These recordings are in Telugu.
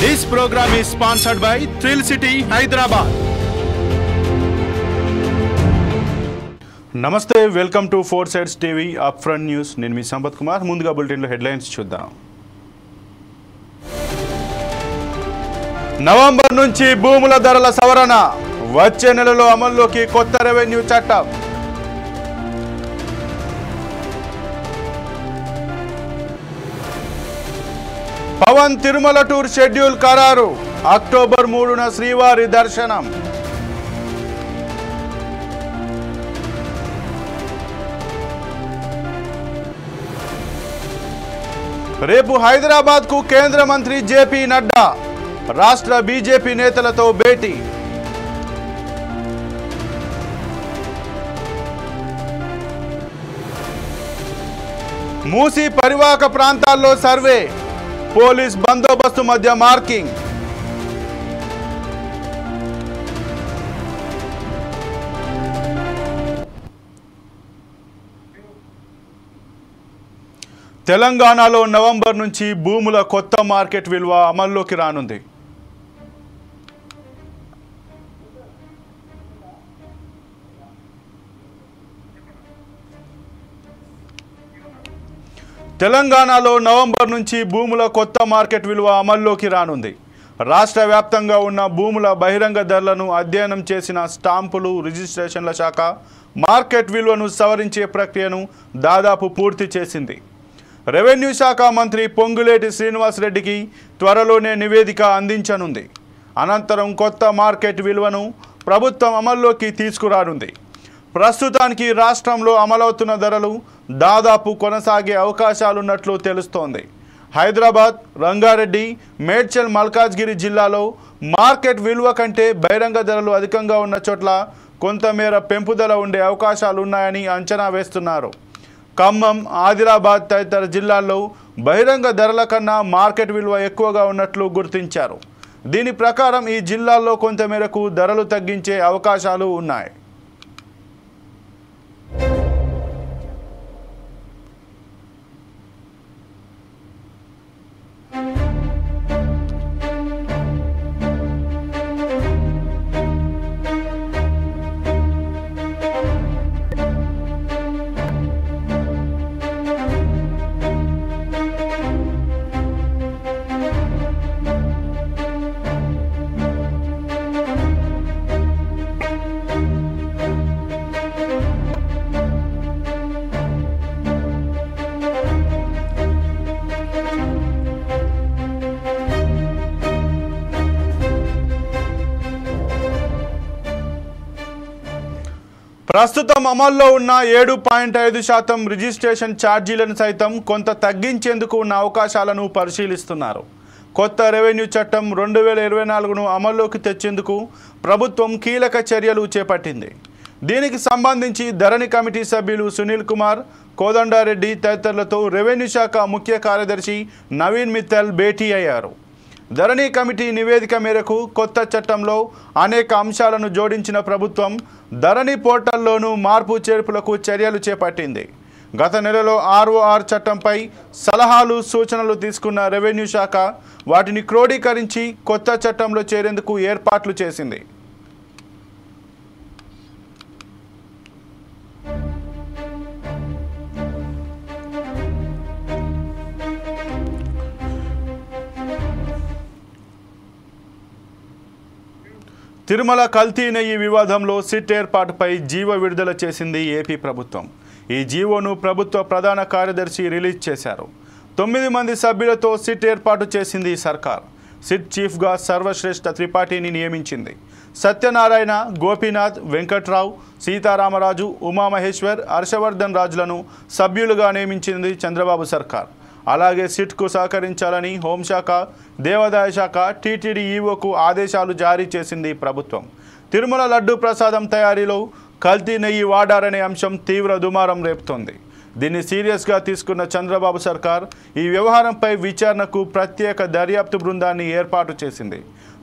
This program is sponsored by Thrill City, Hyderabad. నమస్తే, welcome to four sides TV up front news. నేను మీ సంపత్ కుమార్. ముందుగా బులెటిన్లో హెడ్లైన్స్ చూద్దాం. నవంబర్ నుంచి భూముల ధరల సవరణ, వచ్చే నెలలో అమల్లోకి కొత్త రెవెన్యూ చట్టం. పవన్ తిరుమల టూర్ షెడ్యూల్ ఖరారు, అక్టోబర్ 3న శ్రీవారి దర్శనం. రేపు హైదరాబాద్ కు కేంద్ర మంత్రి జేపీ నడ్డా, రాష్ట్ర బీజేపీ నేతలతో భేటీ. మూసీ పరివాహక ప్రాంతాల్లో సర్వే, పోలీస్ బందోబస్తు మధ్య మార్కింగ్. తెలంగాణలో నవంబర్ నుంచి భూముల కొత్త మార్కెట్ విలువ అమల్లోకి రానుంది. తెలంగాణలో నవంబర్ నుంచి భూముల కొత్త మార్కెట్ విలువ అమల్లోకి రానుంది. రాష్ట్ర వ్యాప్తంగా ఉన్న భూముల బహిరంగ ధరలను అధ్యయనం చేసిన స్టాంపులు రిజిస్ట్రేషన్ల శాఖ మార్కెట్ విలువను సవరించే ప్రక్రియను దాదాపు పూర్తి చేసింది. రెవెన్యూ శాఖ మంత్రి పొంగులేటి శ్రీనివాసరెడ్డికి త్వరలోనే నివేదిక అందించనుంది. అనంతరం కొత్త మార్కెట్ విలువను ప్రభుత్వం అమల్లోకి తీసుకురానుంది. ప్రస్తుతానికి రాష్ట్రంలో అమలవుతున్న ధరలు దాదాపు కొనసాగే అవకాశాలున్నట్లు తెలుస్తోంది. హైదరాబాద్, రంగారెడ్డి, మేడ్చల్, మల్కాజ్గిరి జిల్లాలో మార్కెట్ విలువ కంటే బహిరంగ ధరలు అధికంగా ఉన్న చోట్ల కొంతమేర పెంపుదల ఉండే అవకాశాలున్నాయని అంచనా వేస్తున్నారు. ఖమ్మం, ఆదిలాబాద్ తదితర జిల్లాల్లో బహిరంగ ధరల కన్నా మార్కెట్ విలువ ఎక్కువగా ఉన్నట్లు గుర్తించారు. దీని ప్రకారం ఈ జిల్లాల్లో కొంతమేరకు ధరలు తగ్గించే అవకాశాలు ఉన్నాయి. ప్రస్తుతం అమల్లో ఉన్న 7.5% రిజిస్ట్రేషన్ ఛార్జీలను సైతం కొంత తగ్గించేందుకు ఉన్న అవకాశాలను పరిశీలిస్తున్నారు. కొత్త రెవెన్యూ చట్టం 2024ను అమల్లోకి తెచ్చేందుకు ప్రభుత్వం కీలక చర్యలు చేపట్టింది. దీనికి సంబంధించి ధరణి కమిటీ సభ్యులు సునీల్ కుమార్, కోదండారెడ్డి తదితరులతో రెవెన్యూ శాఖ ముఖ్య కార్యదర్శి నవీన్ మిత్తల్ భేటీ అయ్యారు. ధరణి కమిటీ నివేదిక మేరకు కొత్త చట్టంలో అనేక అంశాలను జోడించిన ప్రభుత్వం ధరణి పోర్టల్లోనూ మార్పు చేర్పులకు చర్యలు చేపట్టింది. గత నెలలో ఆర్ఓఆర్ చట్టంపై సలహాలు, సూచనలు తీసుకున్న రెవెన్యూ శాఖ వాటిని క్రోడీకరించి కొత్త చట్టంలో చేరేందుకు ఏర్పాట్లు చేసింది. తిరుమల కల్తీ నెయ్యి వివాదంలో సిట్ ఏర్పాటుపై జీవో విడుదల చేసింది ఏపీ ప్రభుత్వం. ఈ జీవోను ప్రభుత్వ ప్రధాన కార్యదర్శి రిలీజ్ చేశారు. 9 మంది సభ్యులతో సిట్ ఏర్పాటు చేసింది సర్కార్. సిట్ చీఫ్గా సర్వశ్రేష్ఠ త్రిపాఠిని నియమించింది. సత్యనారాయణ, గోపీనాథ్, వెంకట్రావు, సీతారామరాజు, ఉమామహేశ్వర్, హర్షవర్ధన్ రాజులను సభ్యులుగా నియమించింది చంద్రబాబు సర్కార్. అలాగే సిట్కు సహకరించాలని హోంశాఖ, దేవాదాయ శాఖ, టీటీడీ ఈవోకు ఆదేశాలు జారీ చేసింది ప్రభుత్వం. తిరుమల లడ్డు ప్రసాదం తయారీలో కల్తీ నెయ్యి వాడారనే అంశం తీవ్ర దుమారం రేపుతోంది. దీన్ని సీరియస్గా తీసుకున్న చంద్రబాబు సర్కార్ ఈ వ్యవహారంపై విచారణకు ప్రత్యేక దర్యాప్తు బృందాన్ని ఏర్పాటు చేసింది.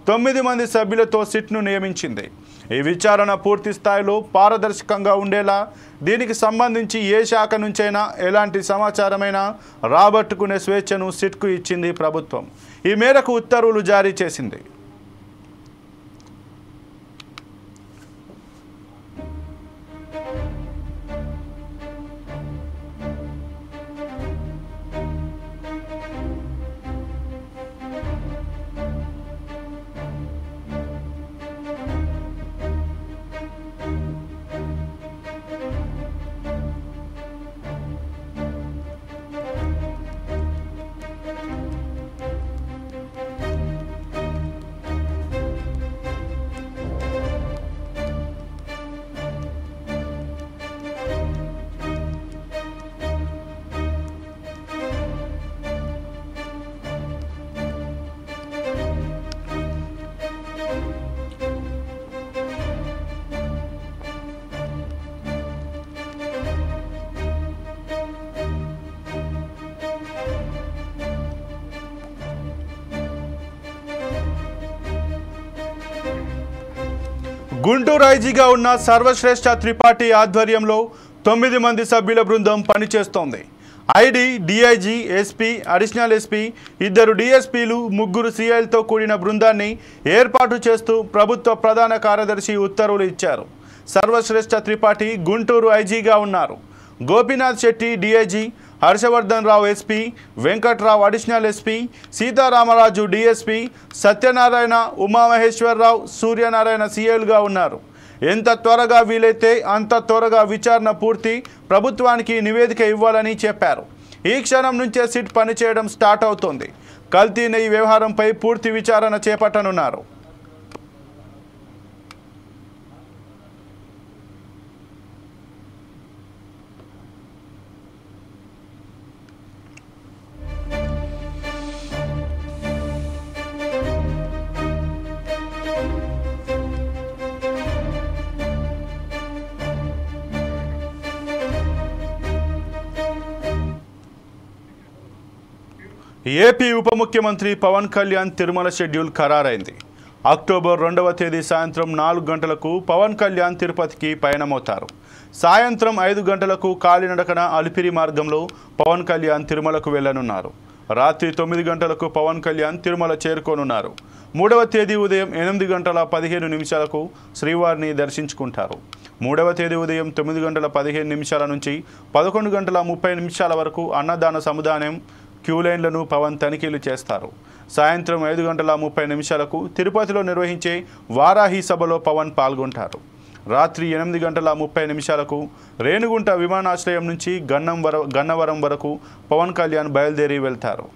9 మంది సభ్యులతో సిట్ను నియమించింది. ఈ విచారణ పూర్తి స్థాయిలో పారదర్శకంగా ఉండేలా దీనికి సంబంధించి ఏ శాఖ నుంచైనా ఎలాంటి సమాచారమైనా రాబట్టుకునే స్వేచ్ఛను సిట్కు ఇచ్చింది ప్రభుత్వం. ఈ మేరకు ఉత్తర్వులు జారీ చేసింది. గుంటూరు ఐజీగా ఉన్న సర్వశ్రేష్ఠ త్రిపాఠి ఆధ్వర్యంలో 9 మంది సభ్యుల బృందం పనిచేస్తోంది. ID, DIG, SP, additional SP, 2 డిఎస్పీలు, 3 సిఐలతో కూడిన బృందాన్ని ఏర్పాటు చేస్తూ ప్రభుత్వ ప్రధాన కార్యదర్శి ఉత్తర్వులు ఇచ్చారు. సర్వశ్రేష్ఠ త్రిపాఠి గుంటూరు ఐజీగా ఉన్నారు. Gopinath Shetty DIG, Harshavardhan Rao SP, Venkatrao additional SP, Sitaramaraju DSP, Satyanarayana, Umamaheswararao, Suryanarayana సిఐలుగా ఉన్నారు. ఎంత త్వరగా వీలైతే అంత త్వరగా విచారణ పూర్తి ప్రభుత్వానికి నివేదిక ఇవ్వాలని చెప్పారు. ఈ క్షణం నుంచే సిట్ పనిచేయడం స్టార్ట్ అవుతోంది. కల్తీ నెయ్యి వ్యవహారంపై పూర్తి విచారణ చేపట్టనున్నారు. ఏపీ ఉప ముఖ్యమంత్రి పవన్ కళ్యాణ్ తిరుమల షెడ్యూల్ ఖరారైంది. అక్టోబర్ 2వ తేదీ సాయంత్రం 4 గంటలకు పవన్ కళ్యాణ్ తిరుపతికి పయనమవుతారు. సాయంత్రం 5 గంటలకు కాలినడకన అలిపిరి మార్గంలో పవన్ కళ్యాణ్ తిరుమలకు వెళ్లనున్నారు. రాత్రి 9 గంటలకు పవన్ కళ్యాణ్ తిరుమల చేరుకోనున్నారు. 3వ తేదీ ఉదయం 8:15 శ్రీవారిని దర్శించుకుంటారు. 3వ తేదీ ఉదయం 9:15 నుంచి 11:30 వరకు అన్నదాన సముదాయం క్యూలైన్లను పవన్ తనిఖీలు చేస్తారు. సాయంత్రం 5:30 తిరుపతిలో నిర్వహించే వారాహి సభలో పవన్ పాల్గొంటారు. రాత్రి 8:30 రేణిగుంట విమానాశ్రయం నుంచి గన్నవరం వరకు పవన్ కళ్యాణ్ బయలుదేరి వెళ్తారు.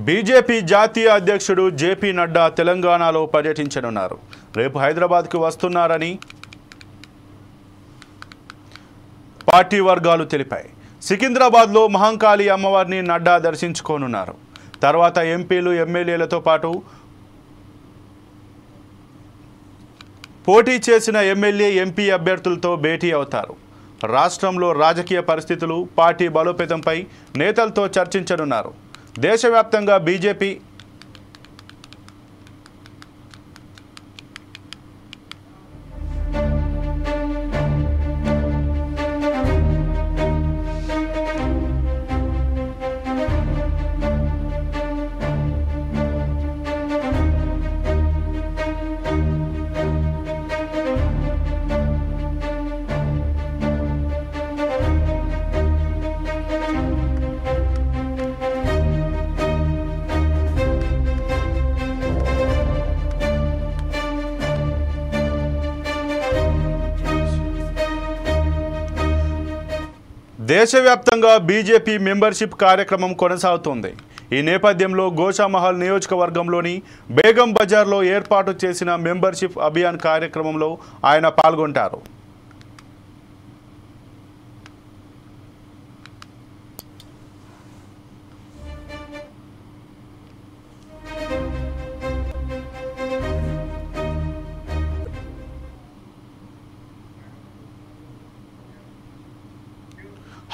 బీజేపీ జాతీయ అధ్యక్షుడు జేపీ నడ్డా తెలంగాణలో పర్యటించనున్నారు. రేపు హైదరాబాద్కు వస్తున్నారని పార్టీ వర్గాలు తెలిపాయి. సికింద్రాబాద్లో మహంకాళి అమ్మవారిని నడ్డా దర్శించుకోనున్నారు. తర్వాత ఎంపీలు, ఎమ్మెల్యేలతో పాటు పోటీ చేసిన ఎమ్మెల్యే, ఎంపీ అభ్యర్థులతో భేటీ అవుతారు. రాష్ట్రంలో రాజకీయ పరిస్థితులు, పార్టీ బలోపేతంపై నేతలతో చర్చించనున్నారు. దేశవ్యాప్తంగా బీజేపీ దేశవ్యాప్తంగా బీజేపీ మెంబర్షిప్ కార్యక్రమం కొనసాగుతోంది. ఈ నేపథ్యంలో గోషామహల్ నియోజకవర్గంలోని బేగం బజార్లో ఏర్పాటు చేసిన మెంబర్షిప్ అభియాన్ కార్యక్రమంలో ఆయన పాల్గొంటారు.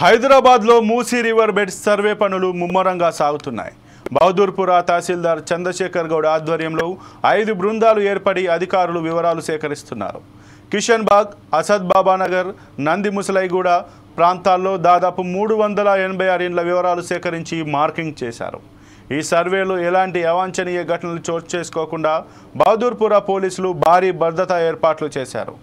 హైదరాబాద్లో మూసీ రివర్ బెడ్ సర్వే పనులు ముమ్మరంగా సాగుతున్నాయి. బహదూర్పుర తహసీల్దార్ చంద్రశేఖర్ గౌడ్ ఆధ్వర్యంలో 5 బృందాలు ఏర్పడి అధికారులు వివరాలు సేకరిస్తున్నారు. కిషన్ బాగ్, అసద్ బాబానగర్, నంది ముసలైగూడ ప్రాంతాల్లో దాదాపు 386 ఇండ్ల వివరాలు సేకరించి మార్కింగ్ చేశారు. ఈ సర్వేలో ఎలాంటి అవాంఛనీయ ఘటనలు చోటు చేసుకోకుండా బహదూర్పుర పోలీసులు భారీ భద్రతా ఏర్పాట్లు చేశారు.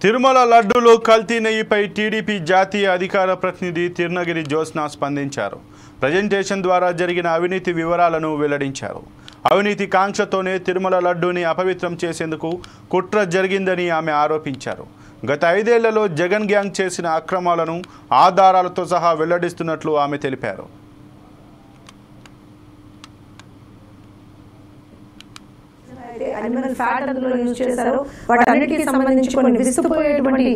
తిరుమల లడ్డూలో కల్తీ నెయ్యిపై టీడీపీ జాతీయ అధికార ప్రతినిధి తిరునగిరి జ్యోత్స్న స్పందించారు. ప్రజెంటేషన్ ద్వారా జరిగిన అవినీతి వివరాలను వెల్లడించారు. అవినీతి కాంక్షతోనే తిరుమల లడ్డూని అపవిత్రం చేసేందుకు కుట్ర జరిగిందని ఆమె ఆరోపించారు. గత 5 ఏళ్లలో జగన్ గ్యాంగ్ చేసిన అక్రమాలను ఆధారాలతో సహా వెల్లడిస్తున్నట్లు ఆమె తెలిపారు. అనిమల్ ఫ్యాట్ అందులో యూజ్ చేశారు. వాటన్నిటికి సంబంధించి కొన్ని విస్తుపోయేటువంటి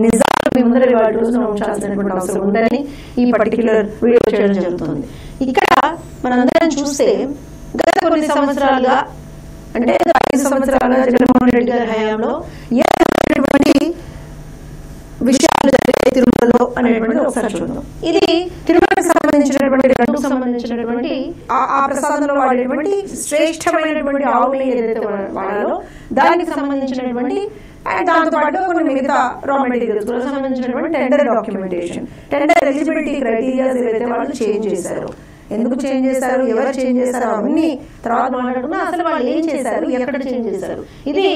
నిజాలు మీ ముందర ఇవాళ రోజున ఉంచాల్సినటువంటి అవసరం ఉందని ఈ పర్టిక్యులర్ వీడియో చేయడం జరుగుతుంది. ఇక్కడ మనందరం చూస్తే గత కొన్ని సంవత్సరాలుగా అంటే 5 సంవత్సరాలుగా జగన్మోహన్ రెడ్డి గారి హయాంలో ఏటువంటి విషయాలు జరిగాయి తిరుమలలో అనేటువంటిది ఒకసారి చూద్దాం. ఇది తిరుమలకు సంబంధించినటువంటి లడ్డూకు సంబంధించినటువంటి ఆ ప్రసాదంలో వాడేటువంటి శ్రేష్టమైనటువంటి ఆవు నెయ్యి ఏదైతే వాడాలో దానికి సంబంధించినటువంటి అండ్ దాంతో పాటు కొన్ని మిగతా రా మెటీరియల్స్ కూడా సంబంధించినటువంటి tender documentation, tender eligibility criterias ఏవైతే వాళ్ళు చేంజ్ చేశారు, ఎందుకు చేంజ్ చేశారు, ఎవరు చేంజ్ చేశారు అవన్నీ తర్వాత మాట్లాడుకున్నా అసలు వాళ్ళు ఏం చేశారు, ఎక్కడ చేంజ్ చేశారు. ఇది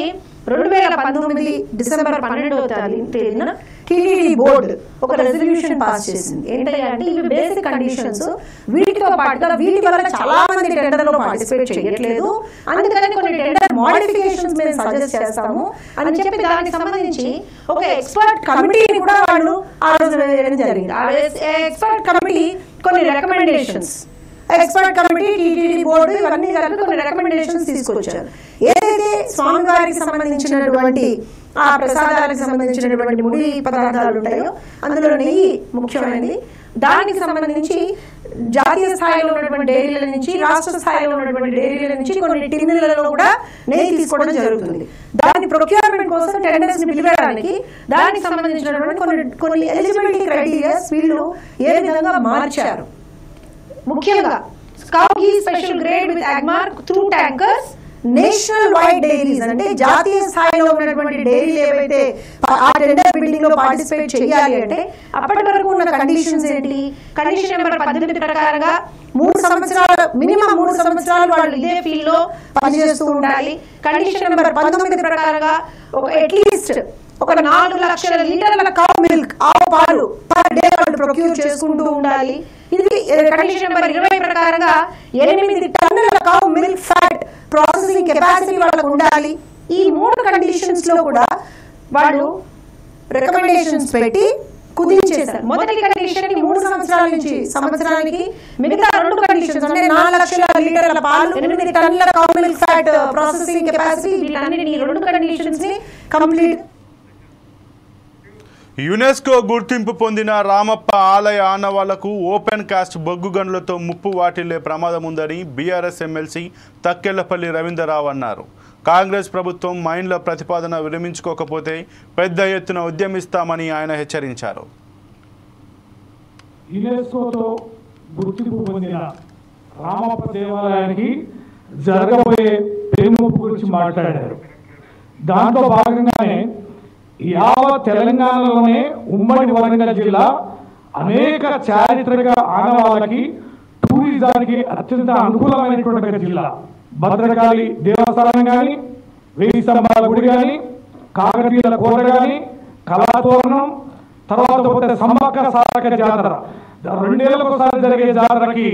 2019 డిసెంబర్ 12వ తేదీన టీటీడీ బోర్డు ఒక రెజల్యూషన్ పాస్ చేసింది. ఏంటంటే ఇవి బేసిక్ కండిషన్స్, వీటితో పాటుగా వీటి వల్ల చాలా మంది టెండర్ లో పార్టిసిపేట్ చేయట్లేదు, అందుకని కొన్ని టెండర్ మోడిఫికేషన్స్ మేము సజెస్ట్ చేస్తాము అని చెప్పి దానికి సంబంధించి ఒక ఎక్స్పర్ట్ కమిటీని కూడా వాళ్ళు ఆ రోజు వేయడం జరిగింది. ఆ ఎక్స్పర్ట్ కమిటీ కొన్ని recommendations, expert committee TTD board ఇవన్నీ కలిపి కొన్ని రికమెండేషన్స్ తీసుకొచ్చారు. ఏదైతే స్వామివారికి సంబంధించినటువంటి ఆ ప్రసాదాలకు సంబంధించినటువంటి ముడి పదార్థాలు ఉంటాయో అందులో నెయ్యి ముఖ్యమైనది. దానికి సంబంధించి జాతీయ స్థాయిలో ఉన్నటువంటి డైరీల నుంచి రాష్ట్ర స్థాయిలో ఉన్నటువంటి డైరీల నుంచి కొన్ని టిన్నులలో కూడా నెయ్యి తీసుకోవడం జరుగుతుంది. దాని ప్రొక్యూర్మెంట్ కోసం టెండర్స్ ని పిలవడానికి దానికి సంబంధించినటువంటి కొన్ని ఎలిజిబిలిటీ క్రైటీరియాస్ వీళ్ళు ఏ విధంగా మార్చారు. ముఖ్యంగా cow ghee special grade with Agmark through tankers, national wide diaries అంటే జాతీయ స్థాయిలో ఉన్నటువంటి డైరీలు ఏవైతే ఆ టెండర్ బిల్డింగ్ లో పార్టిసిపేట్ చేయాలి అంటే అప్పటి వరకు ఉన్న కండిషన్స్ ఏంటి, కండిషన్ నెంబర్ 18 ప్రకారంగా 3 సంవత్సరాలు మినిమం 3 సంవత్సరాలు వాళ్ళు ఇదే ఫీల్డ్ లో పనిచేస్తూ ఉండాలి. కండిషన్ నెంబర్ 19 ప్రకారంగా ఒక అట్లీస్ట్ ఒక 4 లక్షల లీటర్ల కౌ మిల్క్ ఆవు పాలు పర్ డే వాళ్ళు ప్రొక్యూర్ చేసుకుంటూ ఉండాలి. ఇది కండిషన్ నెంబర్ 20 ప్రకారంగా 8 టన్నుల cow milk fat processing capacity వాళ్ళకు ఉండాలి. ఈ 3 కండిషన్స్ లో కూడా వాళ్ళు రికమెండేషన్స్ పెట్టి కుదించేశారు. మొదటి కండిషన్ 3 సంవత్సరాల నుంచి సంవత్సరానికి, మిగతా 2 కండిషన్స్ అంటే 4 లక్షల లీటర్ల పాలు, 8 టన్నుల cow milk fat processing capacity, వీటన్నిటిని 2 కండిషన్స్ ని కంప్లీట్. యునెస్కో గుర్తింపు పొందిన రామప్ప ఆలయ ఆనవాళ్లకు ఓపెన్ కాస్ట్ బొగ్గు గనులతో ముప్పు వాటిల్లే ప్రమాదం ఉందని బీఆర్ఎస్ ఎమ్మెల్సీ తక్కెళ్లపల్లి రవీంద్రరావు అన్నారు. కాంగ్రెస్ ప్రభుత్వం మైన్ల ప్రతిపాదన విరమించుకోకపోతే పెద్ద ఎత్తున ఉద్యమిస్తామని ఆయన హెచ్చరించారు. యునెస్కోతో గుర్తింపు పొందిన రామప్ప దేవాలయానికి జరగబోయే పెనుముప్పు గురించి మాట్లాడారు. దాంట్లో భాగంగానే యావత్ తెలంగాణలోనే ఉమ్మడి వరంగల్ జిల్లా అనేక చారిత్రక ఆనవాళ్ళకి టూరిజానికి అత్యంత అనుకూలమైనటువంటి ఒక జిల్లా. భద్రకాళి దేవస్థానం కానీ, వెయ్యి స్తంభాల గుడి కానీ, కాకతీయుల కోట కానీ, కళాతోరణం, తర్వాత పోతే సమ్మక్క సారక్క జాతర, 2 ఏళ్లకోసారి జరిగే జాతరకి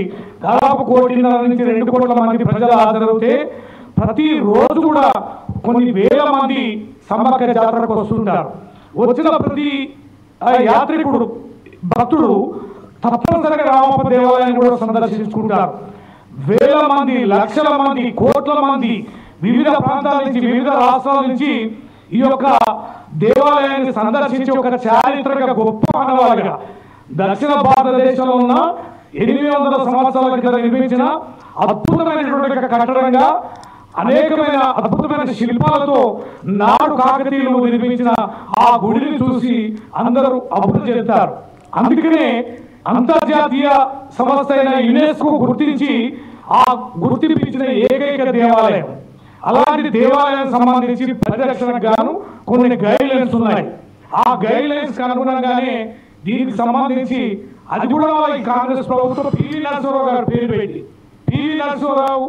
దాదాపు 1.5 నుంచి 2 కోట్ల మంది ప్రజలు హాజరవుతే ప్రతి రోజు కూడా కొన్ని వేల మంది సమ్మక్క జాతరకు వస్తుంటారు. వచ్చిన ప్రతి యాత్రికుడు భక్తుడు తప్పనిసరిగా రామప్ప దేవాలయాన్ని కూడా సందర్శించుకుంటారు. వేల మంది, లక్షల మంది, కోట్ల మంది వివిధ ప్రాంతాల నుంచి, వివిధ రాష్ట్రాల నుంచి ఈ యొక్క దేవాలయాన్ని సందర్శించి ఒక చారిత్రక గొప్ప ఆనవాలుగా దక్షిణ భారతదేశంలో ఉన్న 800 సంవత్సరాల క్రితం నిర్మించిన అద్భుతమైనటువంటి కట్టడంగా అనేకమైన అద్భుతమైన శిల్పాలతో నాడు కాకతీయులు నిర్మించిన ఆ గుడిని చూసి అందరూ అభివృద్ధి చెందుతారు. అందుకనే అంతర్జాతీయ సంస్థ అయిన యునెస్కో గుర్తించి ఆ గుర్తింపించిన ఏకైక దేవాలయం. అలాంటి దేవాలయానికి సంబంధించి పరిరక్షణకు గాను కొన్ని గైడ్ లైన్స్ ఉన్నాయి. ఆ గైడ్ లైన్స్ అనుగుణంగానే దీనికి సంబంధించి అది కూడా ఈ కాంగ్రెస్ ప్రభుత్వం పివి నరసింహరావు గారు పేరు పెట్టి పివి నరసింహరావు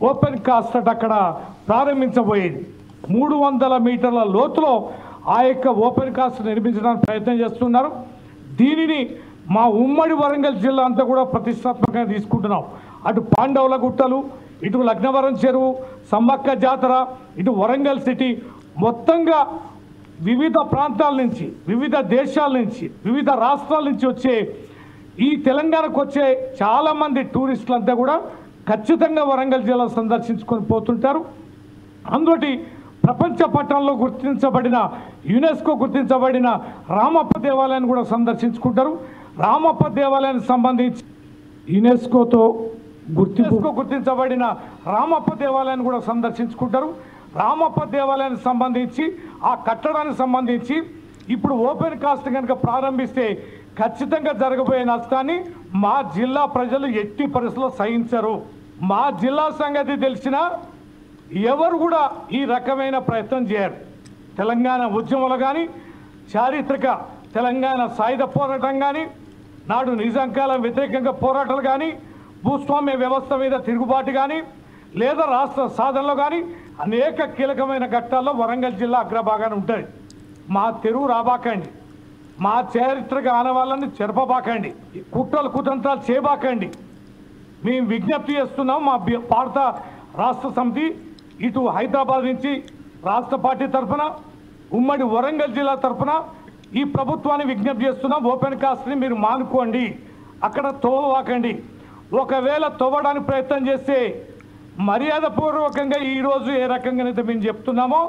ఓపెన్ కాస్ట్ అక్కడ ప్రారంభించబోయేది. 300 మీటర్ల లోతులో ఆ యొక్క ఓపెన్ కాస్ట్ నిర్మించడానికి ప్రయత్నం చేస్తున్నారు. దీనిని మా ఉమ్మడి వరంగల్ జిల్లా అంతా కూడా ప్రతిష్టాత్మకంగా తీసుకుంటున్నాం. అటు పాండవుల గుట్టలు, ఇటు లగ్నవరం చెరువు, సమ్మక్క జాతర, ఇటు వరంగల్ సిటీ, మొత్తంగా వివిధ ప్రాంతాల నుంచి, వివిధ దేశాల నుంచి, వివిధ రాష్ట్రాల నుంచి వచ్చే ఈ తెలంగాణకు వచ్చే చాలామంది టూరిస్టులంతా కూడా ఖచ్చితంగా వరంగల్ జిల్లా సందర్శించుకొని పోతుంటారు. అందుటి ప్రపంచ పట్టణంలో గుర్తించబడిన, యునెస్కో గుర్తించబడిన రామప్ప దేవాలయాన్ని కూడా సందర్శించుకుంటారు. రామప్ప దేవాలయానికి సంబంధించి యునెస్కోతో గుర్తించబడిన రామప్ప దేవాలయాన్ని కూడా సందర్శించుకుంటారు. రామప్ప దేవాలయానికి సంబంధించి, ఆ కట్టడానికి సంబంధించి ఇప్పుడు ఓపెన్ కాస్ట్ కనుక ప్రారంభిస్తే ఖచ్చితంగా జరగబోయే నష్టాన్ని మా జిల్లా ప్రజలు ఎట్టి పరిస్థితుల్లో సహించరు. మా జిల్లా సంగతి తెలిసిన ఎవరు కూడా ఈ రకమైన ప్రయత్నం చేయరు. తెలంగాణ ఉద్యమంలో కానీ, చారిత్రక తెలంగాణ సాయుధ పోరాటం కానీ, నాడు నిజాంకాలం వ్యతిరేకంగా పోరాటాలు కానీ, భూస్వామ్య వ్యవస్థ మీద తిరుగుబాటు కానీ, లేదా రాష్ట్ర సాధనలో కానీ అనేక కీలకమైన ఘట్టాల్లో వరంగల్ జిల్లా అగ్రభాగాన్ని ఉంటుంది. మా తెరువు రాబాకండి, మా చారిత్రక ఆనవాళ్ళని చెరపబాకండి, కుట్రలు కుతంత్రాలు చేయబాకండి. మేము విజ్ఞప్తి చేస్తున్నాం. మా భారత రాష్ట్ర సమితి ఇటు హైదరాబాద్ నుంచి రాష్ట్ర పార్టీ తరఫున, ఉమ్మడి వరంగల్ జిల్లా తరఫున ఈ ప్రభుత్వాన్ని విజ్ఞప్తి చేస్తున్నాం. ఓపెన్ కాస్ట్ని మీరు మానుకోండి, అక్కడ తోవకండి. ఒకవేళ తవ్వడానికి ప్రయత్నం చేస్తే మర్యాదపూర్వకంగా ఈరోజు ఏ రకంగానైతే మేము చెప్తున్నామో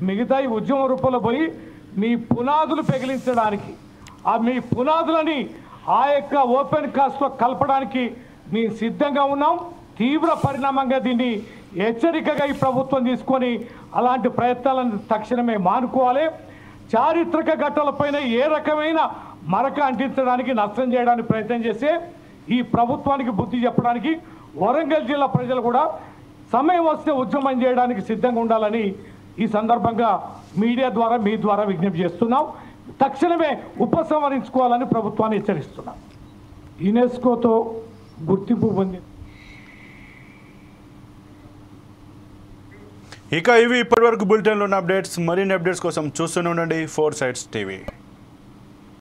మిగతా ఈ ఉద్యమ రూపంలో పోయి మీ పునాదులు పెగిలించడానికి, ఆ మీ పునాదులని ఆ యొక్క ఓపెన్ కాస్ట్లో కలపడానికి మేము సిద్ధంగా ఉన్నాం. తీవ్ర పరిణామంగా దీన్ని హెచ్చరికగా ఈ ప్రభుత్వం తీసుకొని అలాంటి ప్రయత్నాలను తక్షణమే మానుకోవాలి. చారిత్రక ఘట్టాలపైన ఏ రకమైన మరక అంటించడానికి, నష్టం చేయడానికి ప్రయత్నం చేస్తే ఈ ప్రభుత్వానికి బుద్ధి చెప్పడానికి వరంగల్ జిల్లా ప్రజలు కూడా సమయం వస్తే ఉద్యమం చేయడానికి సిద్ధంగా ఉండాలని ఈ సందర్భంగా మీడియా ద్వారా, మీ ద్వారా విజ్ఞప్తి చేస్తున్నాం. తక్షణమే ఉపసంహరించుకోవాలని ప్రభుత్వాన్ని హెచ్చరిస్తున్నాం. యునెస్కోతో గుర్తింపు పొంది ఇక ఇవి ఇప్పటివరకు బులెటిన్లో ఉన్న అప్డేట్స్. మరిన్ని అప్డేట్స్ కోసం చూస్తూనే ఉండండి 4 Sides TV.